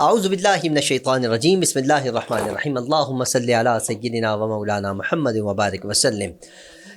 اعوذ باللہ من الشیطان الرجیم، بسم اللہ الرحمن الرحیم، اللہم صلی علی سیدنا و مولانا محمد وبارک وسلم۔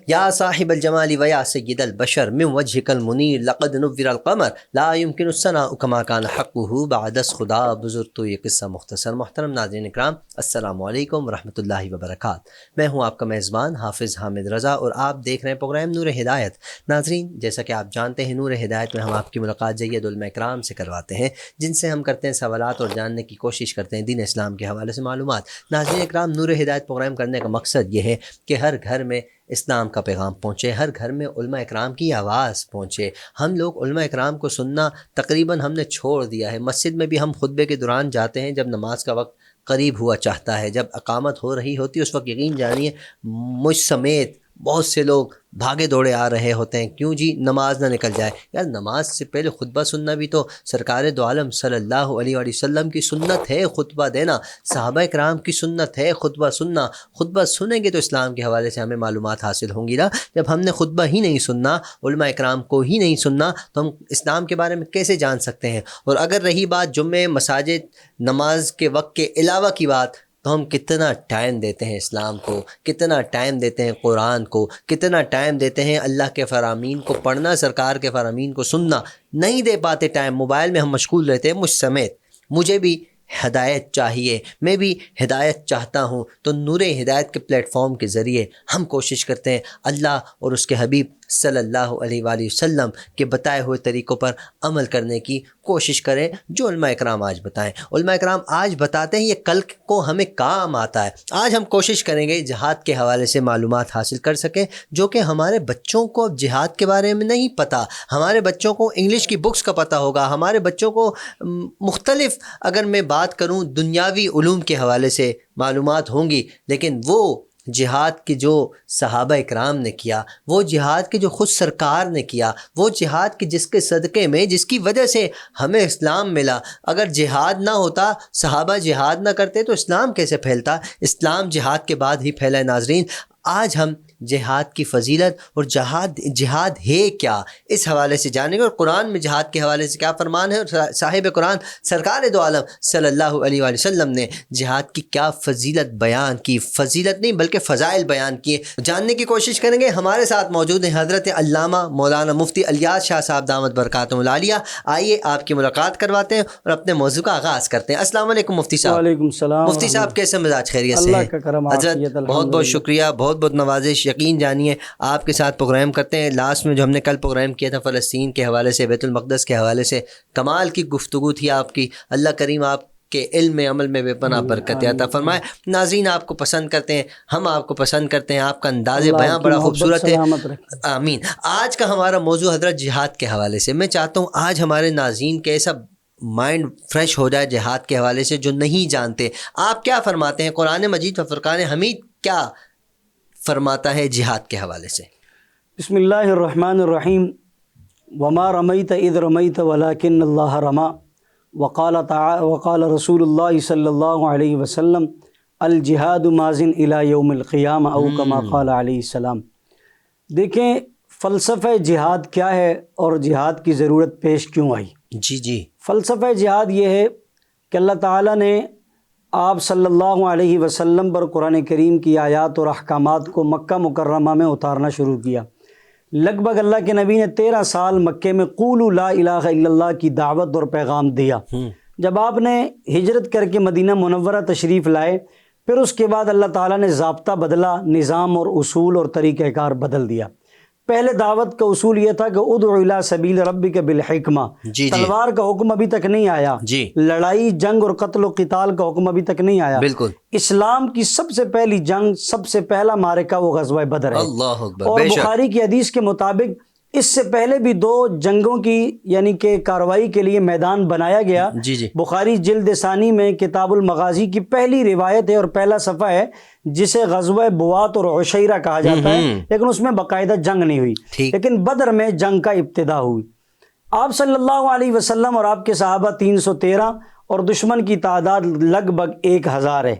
یا صاحب الجمال و یا سید البشر من وجهک المنیر لقد نور القمر لا يمكن الثناء كما كان حقه بعد از خدا بزرگ۔ تو یہ قصہ مختصر۔ محترم ناظرین اکرام، السلام علیکم ورحمۃ اللہ وبرکاتہ۔ میں ہوں آپ کا میزبان حافظ حامد رضا اور آپ دیکھ رہے ہیں پروگرام نور ہدایت۔ ناظرین، جیسا کہ آپ جانتے ہیں، نور ہدایت میں ہم آپ کی ملاقات جید علماء اکرام سے کرواتے ہیں، جن سے ہم کرتے ہیں سوالات اور جاننے کی کوشش کرتے ہیں دین اسلام کے حوالے سے معلومات۔ ناظرین اکرام، نور ہدایت پروگرام کرنے کا مقصد یہ ہے کہ ہر گھر میں اسلام کا پیغام پہنچے، ہر گھر میں علماء اکرام کی آواز پہنچے۔ ہم لوگ علماء اکرام کو سننا تقریباً ہم نے چھوڑ دیا ہے۔ مسجد میں بھی ہم خطبے کے دوران جاتے ہیں جب نماز کا وقت قریب ہوا چاہتا ہے، جب اقامت ہو رہی ہوتی ہے، اس وقت یقین جانیے مجھ سمیت بہت سے لوگ بھاگے دوڑے آ رہے ہوتے ہیں، کیوں جی نماز نہ نکل جائے۔ یار نماز سے پہلے خطبہ سننا بھی تو سرکار دو عالم صلی اللہ علیہ وآلہ وسلم کی سنت ہے، خطبہ دینا صحابہ کرام کی سنت ہے، خطبہ سننا۔ خطبہ سنیں گے تو اسلام کے حوالے سے ہمیں معلومات حاصل ہوں گی نا۔ جب ہم نے خطبہ ہی نہیں سننا، علماء کرام کو ہی نہیں سننا، تو ہم اسلام کے بارے میں کیسے جان سکتے ہیں؟ اور اگر رہی بات جمعے، مساجد، نماز کے وقت کے علاوہ کی بات، تو ہم کتنا ٹائم دیتے ہیں اسلام کو، کتنا ٹائم دیتے ہیں قرآن کو، کتنا ٹائم دیتے ہیں اللہ کے فرامین کو پڑھنا، سرکار کے فرامین کو سننا۔ نہیں دے پاتے ٹائم، موبائل میں ہم مشغول رہتے ہیں، مجھ سمیت۔ مجھے بھی ہدایت چاہیے، میں بھی ہدایت چاہتا ہوں، تو نور ہدایت کے پلیٹ فارم کے ذریعے ہم کوشش کرتے ہیں اللہ اور اس کے حبیب صلی اللہ علیہ وآلہ وسلم کے بتائے ہوئے طریقوں پر عمل کرنے کی کوشش کریں، جو علماء اکرام آج بتائیں۔ علماء اکرام آج بتاتے ہیں، یہ کل کو ہمیں کام آتا ہے۔ آج ہم کوشش کریں گے جہاد کے حوالے سے معلومات حاصل کر سکیں، جو کہ ہمارے بچوں کو اب جہاد کے بارے میں نہیں پتہ۔ ہمارے بچوں کو انگلش کی بکس کا پتہ ہوگا، ہمارے بچوں کو مختلف، اگر میں بات کروں دنیاوی علوم کے حوالے سے معلومات ہوں گی، لیکن وہ جہاد کی جو صحابہ اکرام نے کیا، وہ جہاد کی جو خود سرکار نے کیا، وہ جہاد کی جس کے صدقے میں، جس کی وجہ سے ہمیں اسلام ملا، اگر جہاد نہ ہوتا، صحابہ جہاد نہ کرتے، تو اسلام کیسے پھیلتا؟ اسلام جہاد کے بعد ہی پھیلا ہے۔ ناظرین، آج ہم جہاد کی فضیلت اور جہاد ہے کیا، اس حوالے سے جانیں گے، اور قرآن میں جہاد کے حوالے سے کیا فرمان ہے، اور صاحب قرآن سرکار دو عالم صلی اللہ علیہ وآلہ وسلم نے جہاد کی کیا فضیلت بیان کی، فضیلت نہیں بلکہ فضائل بیان کیے، جاننے کی کوشش کریں گے۔ ہمارے ساتھ موجود ہیں حضرت علامہ مولانا مفتی الیاس شاہ صاحب دامت برکاتہم العالیہ۔ آئیے آپ کی ملاقات کرواتے ہیں اور اپنے موضوع کا آغاز کرتے ہیں۔ السلام علیکم مفتی صاحب۔ وعلیکم السلام۔ مفتی صاحب کیسے مزاج خیریت سے ہیں؟ اللہ کا کرم حضرت عافیت، بہت بہت شکریہ، بہت بہت نوازش۔ یقین جانیے آپ کے ساتھ پروگرام کرتے ہیں۔ لاسٹ میں جو ہم نے کل پروگرام کیا تھا فلسطین کے حوالے سے، بیت المقدس کے حوالے سے، کمال کی گفتگو تھی آپ کی۔ اللہ کریم آپ کے علم میں، عمل میں بے پناہ برکت عطا فرمائے۔ ناظرین آپ کو پسند کرتے ہیں، ہم آپ کو پسند کرتے ہیں، آپ کا انداز بیاں بڑا خوبصورت ہے۔ آمین۔ آج کا ہمارا موضوع حضرت جہاد کے حوالے سے۔ میں چاہتا ہوں آج ہمارے ناظرین کے ایسا مائنڈ فریش ہو جائے جہاد کے حوالے سے، جو نہیں جانتے۔ آپ کیا فرماتے ہیں؟ قرآن مجید و فرقان حمید کیا فرماتا ہے جہاد کے حوالے سے؟ بسم اللہ الرحمن الرحیم۔ وما رمیت اذ رمیت ولکن اللہ رما، وقال رسول اللہ صلی اللہ علیہ وسلم الجہاد ماضٍ الی یوم القیامہ او کما قال علیہ السلام۔ دیکھیں فلسفہ جہاد کیا ہے اور جہاد کی ضرورت پیش کیوں آئی۔ جی فلسفہ جہاد یہ ہے کہ اللہ تعالیٰ نے آپ صلی اللہ علیہ وسلم پر قرآن کریم کی آیات اور احکامات کو مکہ مکرمہ میں اتارنا شروع کیا۔ لگ بھگ اللہ کے نبی نے 13 سال مکے میں قولوا لا الہ الا اللہ کی دعوت اور پیغام دیا۔ جب آپ نے ہجرت کر کے مدینہ منورہ تشریف لائے، پھر اس کے بعد اللہ تعالیٰ نے ضابطہ بدلا، نظام اور اصول اور طریقہ کار بدل دیا۔ پہلے دعوت کا اصول یہ تھا کہ ادع الی سبیل ربک بالحکمہ، تلوار کا حکم ابھی تک نہیں آیا، لڑائی، جنگ اور قتل و قتال کا حکم ابھی تک نہیں آیا۔ بالکل۔ اسلام کی سب سے پہلی جنگ، سب سے پہلا معرکہ وہ غزوہ بدر ہے۔ اللہ اکبر۔ اور بخاری کی حدیث کے مطابق اس سے پہلے بھی 2 جنگوں کی یعنی کہ کارروائی کے لیے میدان بنایا گیا۔ بخاری جلد ثانی میں کتاب المغازی کی پہلی روایت ہے اور پہلا صفحہ ہے، جسے غزوہ بوات اور عشیرہ کہا جاتا ہے، لیکن اس میں باقاعدہ جنگ نہیں ہوئی، لیکن بدر میں جنگ کا ابتدا ہوئی۔ آپ صلی اللہ علیہ وسلم اور آپ کے صحابہ 313 اور دشمن کی تعداد لگ بھگ 1000 ہے۔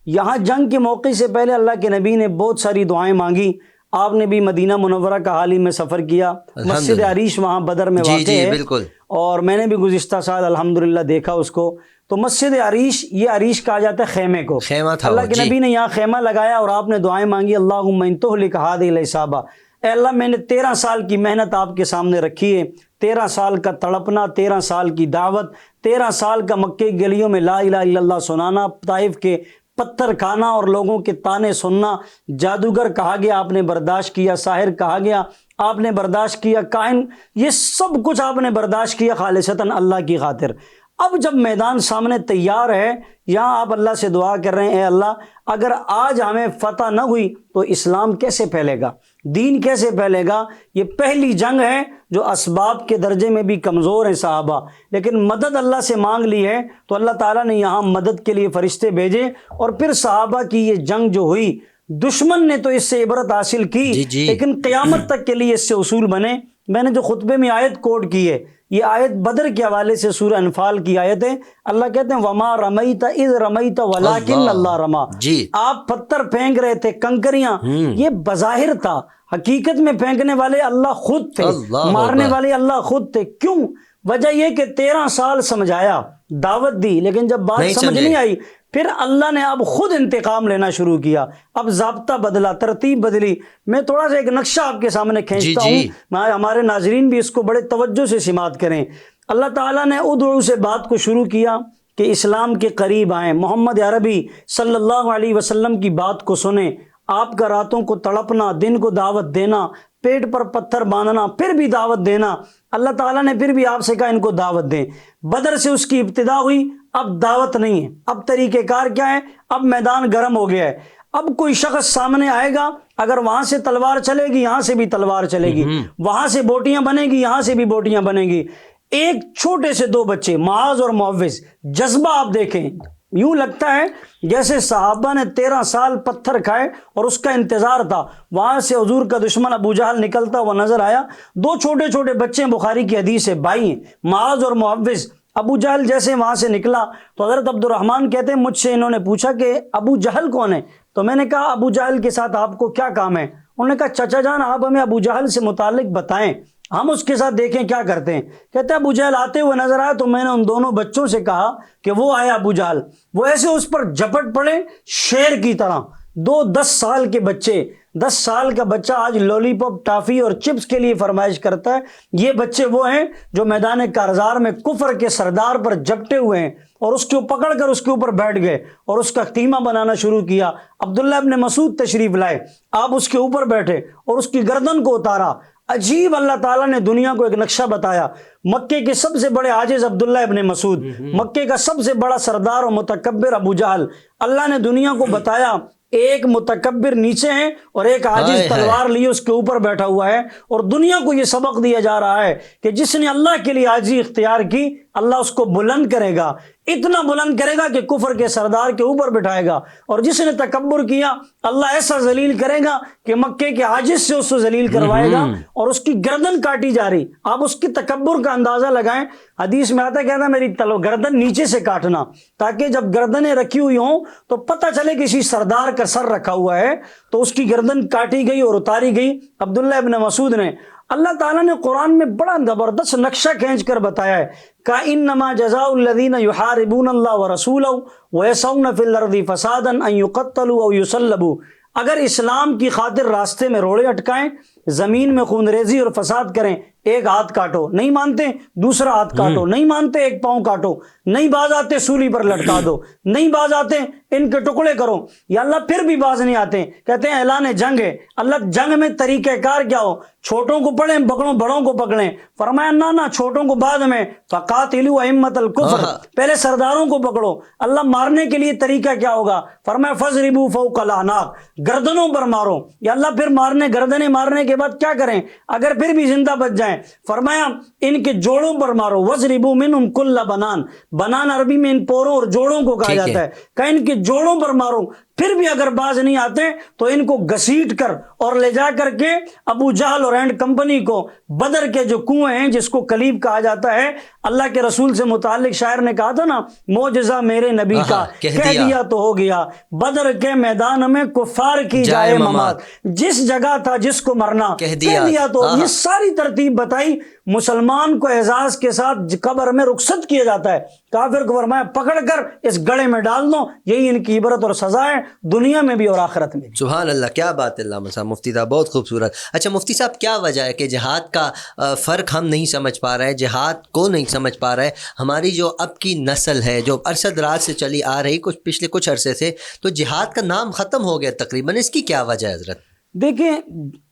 یہاں جنگ کے موقع سے پہلے اللہ کے نبی نے بہت ساری دعائیں مانگی۔ آپ نے بھی مدینہ منورہ کا حال ہی میں سفر کیا، مسجد عریش وہاں بدر میں واقع ہے، بالکل، اور میں نے بھی گزشتہ سال الحمدللہ دیکھا اس کو۔ تو مسجد عریش، یہ عریش کہا جاتا ہے خیمے کو، خیمہ تھا اللہ کے نبی نے یہاں خیمہ لگایا اور آپ نے دعائیں مانگی، اللہم ان تہلک ہذہ العصابہ، اے اللہ میں نے 13 سال کی محنت آپ کے سامنے رکھی ہے، 13 سال کا تڑپنا، 13 سال کی دعوت، 13 سال کا مکے کی گلیوں میں لا الہ الا اللہ سنانا، طائف کے پتھر کھانا اور لوگوں کے تانے سننا، جادوگر کہا گیا آپ نے برداشت کیا، ساحر کہا گیا آپ نے برداشت کیا، کاہن، یہ سب کچھ آپ نے برداشت کیا خالصتاً اللہ کی خاطر۔ اب جب میدان سامنے تیار ہے، یہاں آپ اللہ سے دعا کر رہے ہیں، اے اللہ اگر آج ہمیں فتح نہ ہوئی تو اسلام کیسے پھیلے گا، دین کیسے پھیلے گا؟ یہ پہلی جنگ ہے جو اسباب کے درجے میں بھی کمزور ہیں صحابہ، لیکن مدد اللہ سے مانگ لی ہے تو اللہ تعالیٰ نے یہاں مدد کے لیے فرشتے بھیجے، اور پھر صحابہ کی یہ جنگ جو ہوئی، دشمن نے تو اس سے عبرت حاصل کی، لیکن قیامت تک کے لیے اس سے اصول بنے۔ میں نے جو خطبے میں آیت کوٹ کی ہے، یہ آیت بدر کے حوالے سے سورہ انفال کی آیت ہے۔ اللہ کہتے ہیں وما رمیت اذ رمیت ولکن اللہ رما، آپ پتھر پھینک رہے تھے، کنکریاں، یہ بظاہر تھا، حقیقت میں پھینکنے والے اللہ خود تھے، مارنے والے اللہ خود تھے۔ کیوں؟ وجہ یہ کہ 13 سال سمجھایا، دعوت دی، لیکن جب بات سمجھ نہیں آئی، پھر اللہ نے اب خود انتقام لینا شروع کیا، اب ضابطہ بدلا، ترتیب بدلی۔ میں تھوڑا سا ایک نقشہ آپ کے سامنے کھینچتا ہوں، ہمارے ناظرین بھی اس کو بڑے توجہ سے سماعت کریں۔ اللہ تعالیٰ نے ادعو سے بات کو شروع کیا کہ اسلام کے قریب آئیں، محمد عربی صلی اللہ علیہ وسلم کی بات کو سنیں، آپ کا راتوں کو تڑپنا، دن کو دعوت دینا، پیٹ پر پتھر باندھنا، پھر بھی دعوت دینا۔ اللہ تعالیٰ نے پھر بھی آپ سے کہا ان کو دعوت دیں۔ بدر سے اس کی ابتدا ہوئی، اب دعوت نہیں ہے، اب طریقہ کار کیا ہے؟ اب میدان گرم ہو گیا ہے، اب کوئی شخص سامنے آئے گا، اگر وہاں سے تلوار چلے گی یہاں سے بھی تلوار چلے گی، وہاں سے بوٹیاں بنے گی یہاں سے بھی بوٹیاں بنے گی۔ ایک چھوٹے سے 2 بچے معاذ اور معوذ، جذبہ آپ دیکھیں، یوں لگتا ہے جیسے صحابہ نے 13 سال پتھر کھائے اور اس کا انتظار تھا۔ وہاں سے حضور کا دشمن ابو جہل نکلتا ہوا نظر آیا، 2 چھوٹے چھوٹے بچے، بخاری کی حدیث ہے، بھائی ہیں، معاذ اور معوذ۔ ابو جہل جیسے وہاں سے نکلا تو حضرت عبد الرحمن کہتے ہیں مجھ سے انہوں نے پوچھا کہ ابو جہل کون ہے؟ تو میں نے کہا ابو جہل کے ساتھ آپ کو کیا کام ہے؟ انہوں نے کہا چچا جان آپ ہمیں ابو جہل سے متعلق بتائیں، ہم اس کے ساتھ دیکھیں کیا کرتے ہیں۔ کہتے ہیں ابو جہل آتے ہوئے نظر آیا تو میں نے ان دونوں بچوں سے کہا کہ وہ آیا ابو جہل، وہ ایسے اس پر جھپٹ پڑے شیر کی طرح۔ 10 سال کے بچے، 10 سال کا بچہ آج لولی پاپ، ٹافی اور چپس کے لیے فرمائش کرتا ہے، یہ بچے وہ ہیں جو میدان کارزار میں کفر کے سردار پر جھپٹے ہوئے ہیں اور اس کو پکڑ کر اس کے اوپر بیٹھ گئے اور اس کا خیمہ بنانا شروع کیا۔ عبداللہ ابن مسعود تشریف لائے، آپ اس کے اوپر بیٹھے اور اس کی گردن کو اتارا۔ عجیب اللہ تعالیٰ نے دنیا کو ایک نقشہ بتایا۔ مکے کے سب سے بڑے عاجز عبداللہ ابن مسعود، مکے کا سب سے بڑا سردار اور متکبر ابو جہل، اللہ نے دنیا کو بتایا ایک متکبر نیچے ہے اور ایک عاجز تلوار لیے اس کے اوپر بیٹھا ہوا ہے، اور دنیا کو یہ سبق دیا جا رہا ہے کہ جس نے اللہ کے لیے عاجزی اختیار کی اللہ اس کو بلند کرے گا، اتنا بلند کرے گا کہ کفر کے سردار کے اوپر بٹھائے گا، اور جس نے تکبر کیا اللہ ایسا ذلیل کرے گا کہ مکے کے عاجز سے اس کو ذلیل کروائے گا اور اس کی گردن کاٹی جا رہی۔ آپ اس کی تکبر کا اندازہ لگائیں، حدیث میں آتا ہے کہتا میری گردن نیچے سے کاٹنا تاکہ جب گردنیں رکھی ہوئی ہوں تو پتہ چلے کسی سردار کا سر رکھا ہوا ہے، تو اس کی گردن کاٹی گئی اور اتاری گئی۔ عبداللہ ابن مسعود نے، اللہ تعالیٰ نے قرآن میں بڑا زبردست نقشہ کھینچ کر بتایا ہے کہ انما جزاء الذین یحاربون اللہ ورسولہ ویسعون فی الارض فسادا ان یقتلوا او یصلبوا، اگر اسلام کی خاطر راستے میں روڑے اٹکائیں، زمین میں خون ریزی اور فساد کریں، ایک ہاتھ کاٹو، نہیں مانتے دوسرا ہاتھ کاٹو، نہیں مانتے ایک پاؤں کاٹو، نہیں باز آتے سولی پر لٹکا دو، نہیں باز آتے ان کے ٹکڑے کرو، یا اللہ پھر بھی باز نہیں آتے، کہتے ہیں اعلان جنگ ہے۔ اللہ جنگ میں طریقہ کار کیا ہو؟ چھوٹوں کو پڑھیں بڑوں کو پکڑیں، فرمایا نہ چھوٹوں کو بعد میں، فقاتلوا ائمۃ الکفر، پہلے سرداروں کو پکڑو۔ اللہ مارنے کے لیے طریقہ کیا ہوگا؟ فرمایا فضربوا فوق الاعناق، گردنوں پر مارو، یا اللہ پھر گردنیں مارنے کے بعد کیا کریں اگر پھر بھی زندہ بچ جائیں؟ فرمایا ان کے جوڑوں پر مارو، وضربوا منہم کل بنان، بنان عربی میں ان پوروں اور جوڑوں کو کہا جاتا ہے، کہ ان کے جوڑوں پر مارو، پھر بھی اگر باز نہیں آتے تو ان کو گھسیٹ کر اور لے جا کر کے ابو جہل اور اینڈ کمپنی کو بدر کے جو کنویں ہیں جس کو کلیب کہا جاتا ہے، اللہ کے رسول سے متعلق شاعر نے کہا تھا نا، معجزہ میرے نبی کا کہہ دیا تو ہو گیا، بدر کے میدان میں کفار کی جائے ممات، جس جگہ تھا جس کو مرنا کہہ دیا تو۔ یہ ساری ترتیب بتائی۔ مسلمان کو اعزاز کے ساتھ قبر میں رخصت کیا جاتا ہے، کافر کو فرمایا پکڑ کر اس گڑھے میں ڈال دو، یہی ان کی عبرت اور سزا ہے دنیا میں بھی اور آخرت میں بھی۔ سبحان اللہ، کیا بات ہے علامہ صاحب، مفتی صاحب بہت خوبصورت۔ اچھا مفتی صاحب، کیا وجہ ہے کہ جہاد کا فرق ہم نہیں سمجھ پا رہے، جہاد کو نہیں سمجھ پا رہے؟ ہماری جو اب کی نسل ہے جو عرصہ دراز سے چلی آ رہی، پچھلے کچھ عرصے سے، تو جہاد کا نام ختم ہو گیا تقریباً، اس کی کیا وجہ ہے حضرت؟ دیکھیں،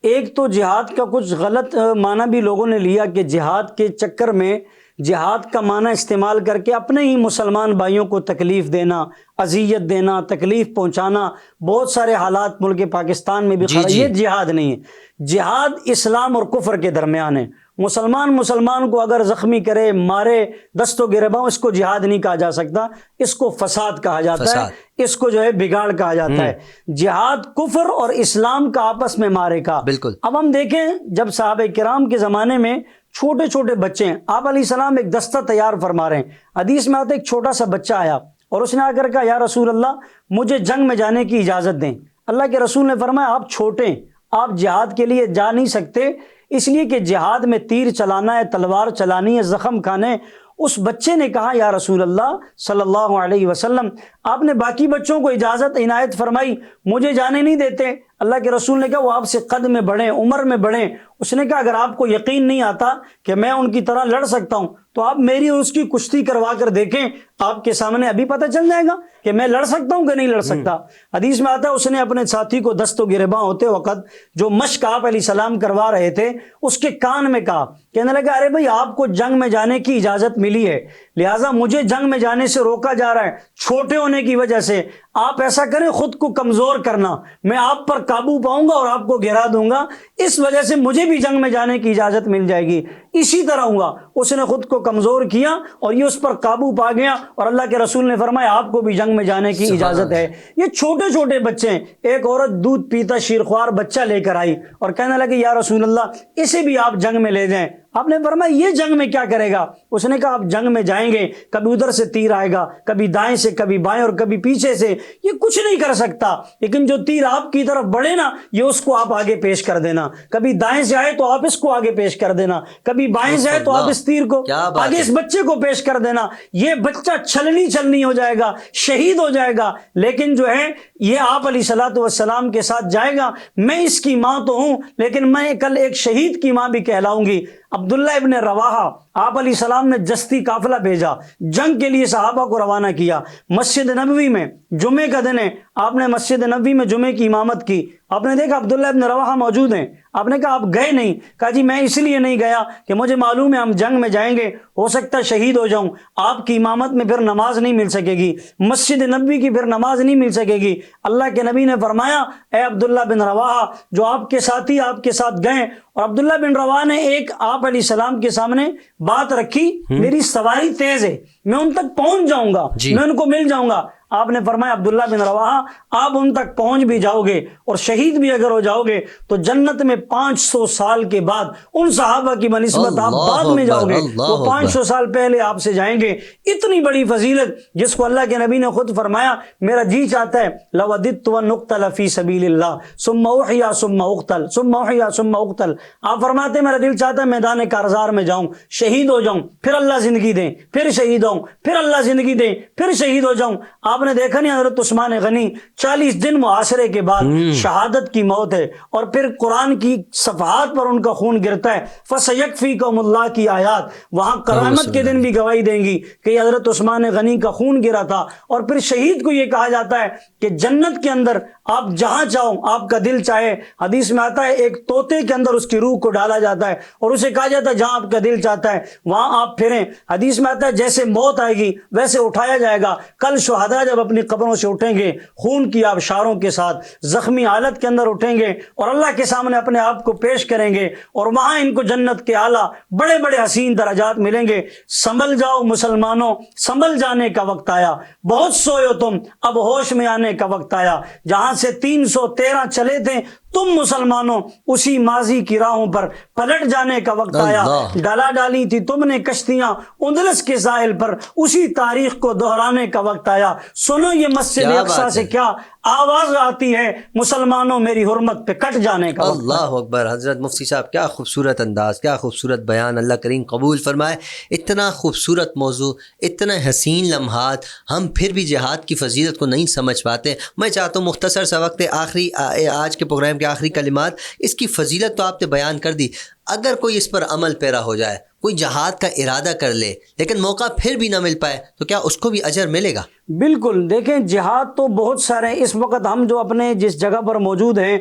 ایک تو جہاد کا کچھ غلط معنی بھی لوگوں نے لیا کہ جہاد کے چکر میں جہاد کا معنی استعمال کر کے اپنے ہی مسلمان بھائیوں کو تکلیف دینا، اذیت دینا، تکلیف پہنچانا، بہت سارے حالات ملک پاکستان میں بھی یہ جہاد نہیں ہے۔ جہاد اسلام اور کفر کے درمیان ہے۔ مسلمان کو اگر زخمی کرے، مارے، دست و گریباں، اس کو جہاد نہیں کہا جا سکتا، اس کو فساد کہا جاتا ہے، اس کو جو ہے بگاڑ کہا جاتا ہے۔ جہاد کفر اور اسلام کا آپس میں مارے کا۔ بالکل۔ اب ہم دیکھیں، جب صحابہ کرام کے زمانے میں چھوٹے چھوٹے بچے ہیں، آپ علیہ السلام ایک دستہ تیار فرما رہے ہیں، حدیث میں آتا ہے ایک چھوٹا سا بچہ آیا اور اس نے آ کر کہا یا رسول اللہ مجھے جنگ میں جانے کی اجازت دیں۔ اللہ کے رسول نے فرمایا آپ چھوٹے، آپ جہاد کے لیے جا نہیں سکتے، اس لیے کہ جہاد میں تیر چلانا ہے، تلوار چلانی ہے، زخم کھانے۔ اس بچے نے کہا یا رسول اللہ صلی اللہ علیہ وسلم آپ نے باقی بچوں کو اجازت عنایت فرمائی، مجھے جانے نہیں دیتے۔ اللہ کے رسول نے کہا وہ آپ سے قد میں بڑھیں، عمر میں بڑھیں۔ اس نے کہا اگر آپ کو یقین نہیں آتا کہ میں ان کی طرح لڑ سکتا ہوں تو آپ میری اور اس کی کشتی کروا کر دیکھیں، آپ کے سامنے ابھی پتہ چل جائے گا کہ میں لڑ سکتا ہوں کہ نہیں لڑ سکتا۔ حدیث میں آتا ہے اس نے اپنے ساتھی کو دست و گریباں ہوتے وقت جو مشق آپ علیہ السلام کروا رہے تھے اس کے کان میں کہا، کہنے لگا ارے بھائی آپ کو جنگ میں جانے کی اجازت ملی ہے، لہٰذا مجھے جنگ میں جانے سے روکا جا رہا ہے چھوٹے ہونے کی وجہ سے۔ آپ ایسا کریں خود کو کمزور کرنا، میں آپ پر قابو پاؤں گا اور آپ کو گرا دوں گا، اس وجہ سے مجھے بھی جنگ میں جانے کی اجازت مل جائے گی، اسی طرح ہوا۔ اس نے خود کو کمزور کیا اور یہ اس پر قابو پا گیا اور اللہ کے رسول نے فرمایا آپ کو بھی جنگ میں جانے کی اجازت ہے۔ یہ چھوٹے چھوٹے بچے ہیں۔ ایک عورت دودھ پیتا شیرخوار بچہ لے کر آئی اور کہنے لگی یا رسول اللہ اسے بھی آپ جنگ میں لے جائیں۔ آپ نے فرمایا یہ جنگ میں کیا کرے گا؟ اس نے کہا آپ جنگ میں جائیں گے، کبھی ادھر سے تیر آئے گا، کبھی دائیں سے، کبھی بائیں اور کبھی پیچھے سے، یہ کچھ نہیں کر سکتا، لیکن جو تیر آپ کی طرف بڑھے نا یہ اس کو آپ آگے پیش کر دینا، کبھی دائیں سے آئے تو آپ اس کو آگے پیش کر دینا، کبھی بائیں سے آئے تو آپ اس تیر کو آگے اس بچے کو پیش کر دینا۔ یہ بچہ چھلنی ہو جائے گا، شہید ہو جائے گا، لیکن جو ہے یہ آپ علیہ الصلوۃ والسلام کے ساتھ جائے گا۔ میں اس کی ماں تو ہوں لیکن میں کل ایک شہید کی ماں بھی کہلاؤں گی۔ عبداللہ ابن رواحہ، آپ علیہ السلام نے جستی قافلہ بھیجا، جنگ کے لیے صحابہ کو روانہ کیا۔ مسجد نبوی میں جمعے کا دن ہے، آپ نے مسجد نبوی میں جمعے کی امامت کی۔ آپ نے دیکھا عبداللہ ابن رواحہ موجود ہیں، آپ نے کہا آپ گئے نہیں؟ کہا جی میں اس لیے نہیں گیا کہ مجھے معلوم ہے ہم جنگ میں جائیں گے، ہو سکتا ہے شہید ہو جاؤں، آپ کی امامت میں پھر نماز نہیں مل سکے گی، مسجد نبوی کی پھر نماز نہیں مل سکے گی۔ اللہ کے نبی نے فرمایا اے عبداللہ بن رواحہ جو آپ کے ساتھی آپ کے ساتھ گئے، اور عبداللہ بن رواحہ نے ایک آپ علیہ السلام کے سامنے بات رکھی، میری سواری تیز ہے، میں ان تک پہنچ جاؤں گا، میں ان کو مل جاؤں گا۔ آپ نے فرمایا عبداللہ بن رواحہ آپ ان تک پہنچ بھی جاؤ گے اور شہید بھی اگر ہو جاؤ گے تو جنت میں 500 سال کے بعد ان صحابہ کی بنسبت آپ بعد میں جاؤ گے، وہ 500 سال پہلے آپ سے جائیں گے۔ اتنی بڑی فضیلت جس کو اللہ کے نبی نے خود فرمایا میرا جی چاہتا ہے لوددت ان اقتل فی سبیل اللہ ثم احیا ثم اقتل ثم احیا ثم اقتل۔ آپ فرماتے ہیں میرا دل چاہتا ہے میدان کارزار میں جاؤں، شہید ہو جاؤں، پھر اللہ زندگی دیں، پھر شہید ہوں، پھر اللہ زندگی دیں، پھر شہید ہو جاؤں۔ آپ نے دیکھا نہیں حضرت عثمان غنی 40 دن محاصرے کے بعد شہادت کی موت ہے اور پھر قرآن کی صفحات پر ان کا خون گرتا ہے۔ فَسَيَكْفِيكُمُ اللَّهُ کی آیات وہاں قیامت کے دن بھی گواہی دیں گی کہ حضرت عثمان غنی کا خون گرا تھا۔ اور پھر شہید کو یہ کہا جاتا ہے کہ جنت کے اندر آپ جہاں چاہو آپ کا دل چاہے، حدیث میں آتا ہے ایک طوطے کے اندر اس کی روح کو ڈالا جاتا ہے اور اسے کہا جاتا ہے جہاں آپ کا دل چاہتا ہے وہاں آپ پھریں۔ حدیث میں آتا ہے جیسے موت آئے گی ویسے اٹھایا جائے گا۔ کل شہداء جب اپنی قبروں سے اٹھیں گے خون کی آبشاروں کے ساتھ زخمی حالت کے اندر اٹھیں گے اور اللہ کے سامنے اپنے آپ کو پیش کریں گے اور وہاں ان کو جنت کے اعلیٰ بڑے بڑے حسین درجات ملیں گے۔ سنبھل جاؤ مسلمانوں، سنبھل جانے کا وقت آیا، بہت سوئے ہو تم، اب ہوش میں آنے کا وقت آیا۔ جہاں سے 313 چلے تھے تم مسلمانوں، اسی ماضی کی راہوں پر پلٹ جانے کا وقت آیا۔ ڈالا ڈالی تھی تم نے کشتیاں اندلس کے ساحل پر، اسی تاریخ کو دہرانے کا وقت آیا۔ سنو یہ مسجد اقصیٰ سے کیا آواز آتی ہے، مسلمانوں میری حرمت پہ کٹ جانے کا وقت۔ اللہ اکبر۔ حضرت مفتی صاحب کیا خوبصورت انداز، کیا خوبصورت بیان، اللہ کریم قبول فرمائے۔ اتنا خوبصورت موضوع، اتنا حسین لمحات، ہم پھر بھی جہاد کی فضیلت کو نہیں سمجھ پاتے۔ میں چاہتا ہوں مختصر سا وقت آخری آج کے پروگرام کے آخری کلمات، اس کی فضیلت تو آپ نے بیان کر دی، اگر کوئی اس پر عمل پیرا ہو جائے، کوئی جہاد کا ارادہ کر لے لیکن موقع پھر بھی نہ مل پائے، تو کیا اس کو بھی اجر ملے گا؟ بالکل، دیکھیں جہاد تو بہت سارے ہیں۔ اس وقت ہم جو اپنے جس جگہ پر موجود ہیں،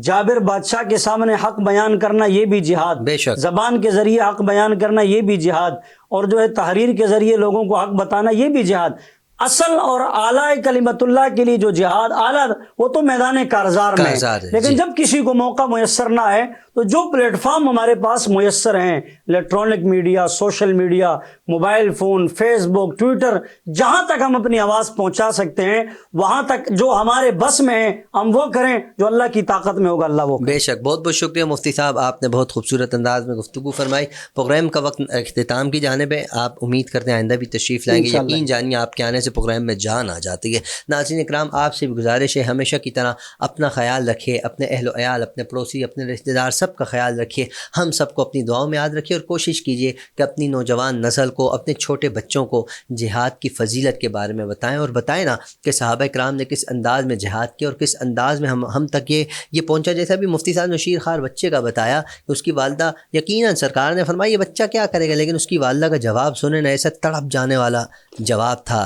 جابر بادشاہ کے سامنے حق بیان کرنا یہ بھی جہاد، بے شک، زبان کے ذریعے حق بیان کرنا یہ بھی جہاد، اور جو ہے تحریر کے ذریعے لوگوں کو حق بتانا یہ بھی جہاد۔ اصل اور اعلیٰ کلمت اللہ کے لیے جو جہاد اعلیٰ وہ تو میدان کارزار میں ہے، لیکن جب کسی کو موقع میسر نہ ہے تو جو پلیٹ فارم ہمارے پاس میسر ہیں، electronic media, social media, mobile phone, Facebook, Twitter, جہاں تک ہم اپنی آواز پہنچا سکتے ہیں وہاں تک جو ہمارے بس میں ہے ہم وہ کریں، جو اللہ کی طاقت میں ہوگا اللہ وہ کریں۔ بے شک، بہت بہت شکریہ مفتی صاحب، آپ نے بہت خوبصورت انداز میں گفتگو فرمائی۔ پروگرام کا وقت اختتام کی جانب ہے، آپ امید کرتے ہیں آئندہ بھی تشریف لائیں گے، یقین جانیے آپ کے آنے سے پروگرام میں جان آ جاتی ہے۔ ناظرین اکرام، آپ سے بھی گزارش ہے ہمیشہ کی طرح اپنا خیال رکھیے، اپنے اہل و عیال، اپنے پڑوسی، اپنے رشتہ دار سب کا خیال رکھیے، ہم سب کو اپنی دعاؤں میں یاد رکھیے، اور کوشش کیجیے کہ اپنی نوجوان نسل کو، اپنے چھوٹے بچوں کو جہاد کی فضیلت کے بارے میں بتائیں، اور بتائیں نا کہ صحابہ کرام نے کس انداز میں جہاد کیا اور کس انداز میں ہم تک یہ پہنچا۔ جیسا بھی مفتی صاحب نے شیر خوار بچے کا بتایا کہ اس کی والدہ، یقیناً سرکار نے فرمایا یہ بچہ کیا کرے گا، لیکن اس کی والدہ کا جواب سنیں نا، ایسا تڑپ جانے والا جواب تھا،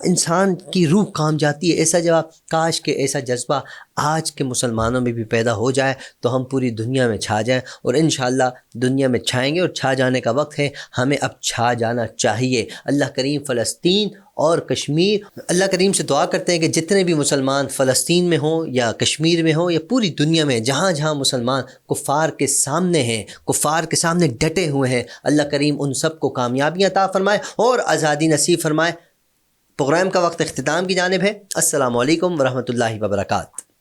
انسان کی روح کام جاتی ہے ایسا جواب۔ کاش کہ ایسا جذبہ آج کے مسلمانوں میں بھی پیدا ہو جائے تو ہم پوری دنیا میں چھا جائیں، اور انشاءاللہ دنیا میں چھائیں گے، اور چھا جانے کا وقت ہے، ہمیں اب چھا جانا چاہیے۔ اللہ کریم فلسطین اور کشمیر، اللہ کریم سے دعا کرتے ہیں کہ جتنے بھی مسلمان فلسطین میں ہوں یا کشمیر میں ہوں یا پوری دنیا میں جہاں جہاں مسلمان کفار کے سامنے ہیں، کفار کے سامنے ڈٹے ہوئے ہیں، اللہ کریم ان سب کو کامیابیاں عطا فرمائے اور آزادی نصیب فرمائے۔ پروگرام کا وقت اختتام کی جانب ہے۔ السلام علیکم ورحمۃ اللہ وبرکاتہ۔